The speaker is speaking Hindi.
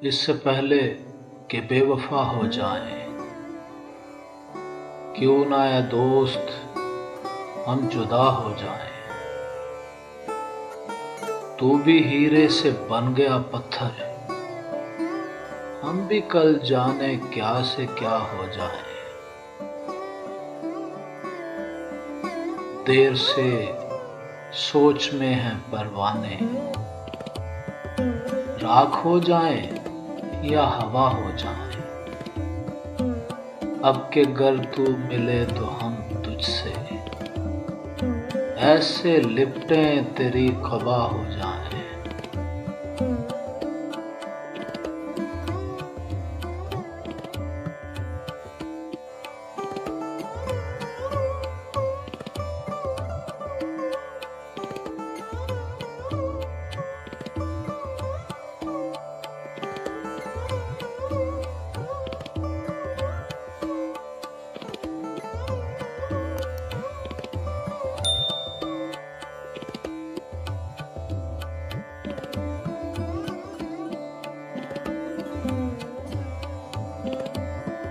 इससे पहले कि बेवफा हो जाए, क्यों ना ए दोस्त हम जुदा हो जाएं। तू भी हीरे से बन गया पत्थर, हम भी कल जाने क्या से क्या हो जाएं। देर से सोच में हैं परवाने, राख हो जाएं या हवा हो जाएं। अब के गर तू मिले तो हम तुझसे ऐसे लिपटें तेरी क़बा हो जाएं।